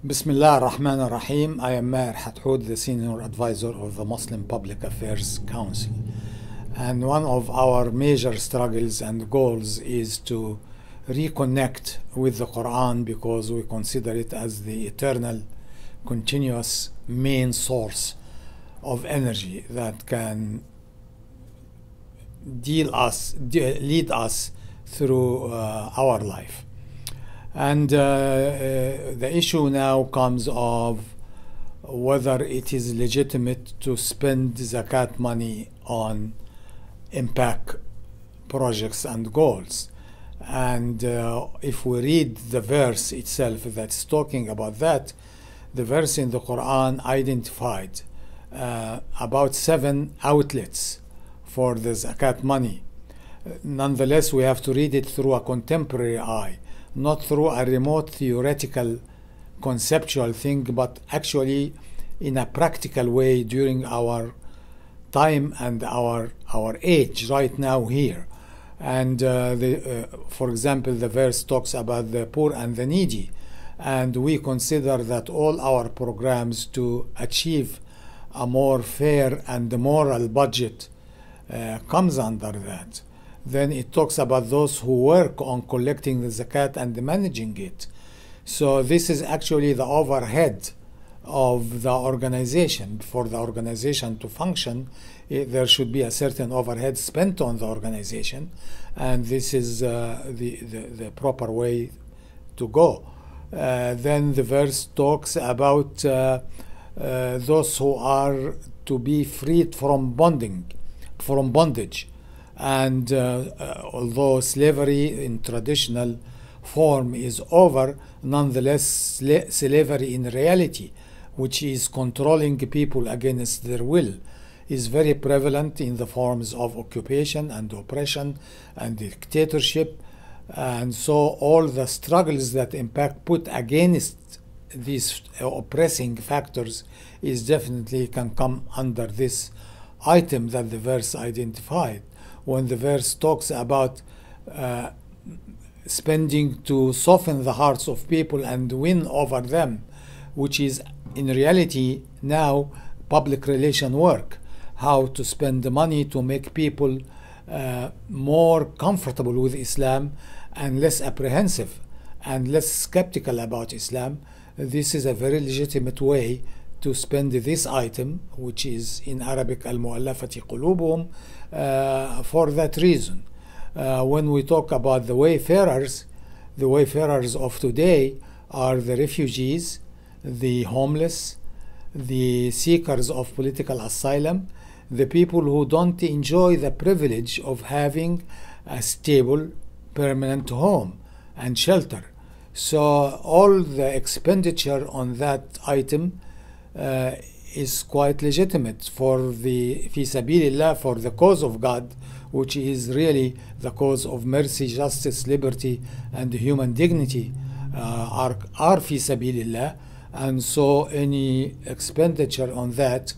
Bismillah ar-Rahman ar-Rahim. I am Maher Hathout, the Senior Advisor of the Muslim Public Affairs Council. And one of our major struggles and goals is to reconnect with the Quran, because we consider it as the eternal, continuous main source of energy that can lead us through our life. And the issue now comes of whether it is legitimate to spend zakat money on MPAC projects and goals. And if we read the verse itself that's talking about that, the verse in the Quran identified about 7 outlets for the zakat money. Nonetheless, we have to read it through a contemporary eye, not through a remote theoretical conceptual thing, but actually in a practical way during our time and our age right now here. And for example, the verse talks about the poor and the needy, and we consider that all our programs to achieve a more fair and moral budget comes under that. Then it talks about those who work on collecting the zakat and managing it. So this is actually the overhead of the organization. For the organization to function, there should be a certain overhead spent on the organization, and this is the proper way to go. Then the verse talks about those who are to be freed from bondage. And although slavery in traditional form is over, nonetheless slavery in reality, which is controlling people against their will, is very prevalent in the forms of occupation and oppression and dictatorship. And so all the struggles that MPAC put against these oppressing factors is definitely can come under this item that the verse identified. When the verse talks about spending to soften the hearts of people and win over them, which is in reality now public relation work, how to spend the money to make people more comfortable with Islam and less apprehensive and less skeptical about Islam. This is a very legitimate way to spend this item, which is in Arabic al-mu'allafati qulubuhum, for that reason. When we talk about the wayfarers of today are the refugees, the homeless, the seekers of political asylum, the people who don't enjoy the privilege of having a stable, permanent home and shelter. So all the expenditure on that item is quite legitimate for the fi sabilillah, for the cause of God, which is really the cause of mercy, justice, liberty, and human dignity, are fi sabilillah. And so any expenditure on that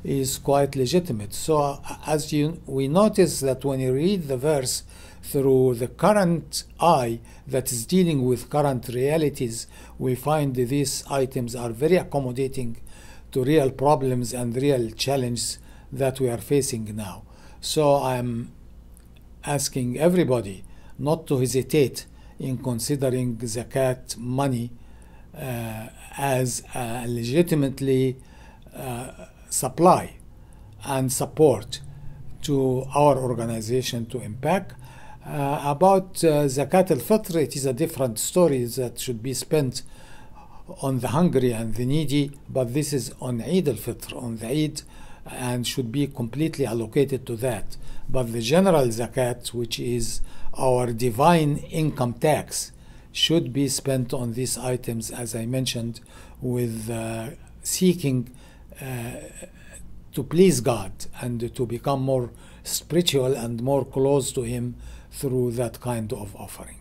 is quite legitimate. So as we notice that when you read the verse through the current eye that is dealing with current realities, we find these items are very accommodating to real problems and real challenges that we are facing now. So I'm asking everybody not to hesitate in considering zakat money as a legitimately supply and support to our organization, to MPAC. About zakat al-fitr, it is a different story that should be spent on the hungry and the needy, but this is on Eid al-Fitr, on the Eid, and should be completely allocated to that. But the general zakat, which is our divine income tax, should be spent on these items, as I mentioned, with seeking to please God and to become more spiritual and more close to Him through that kind of offering.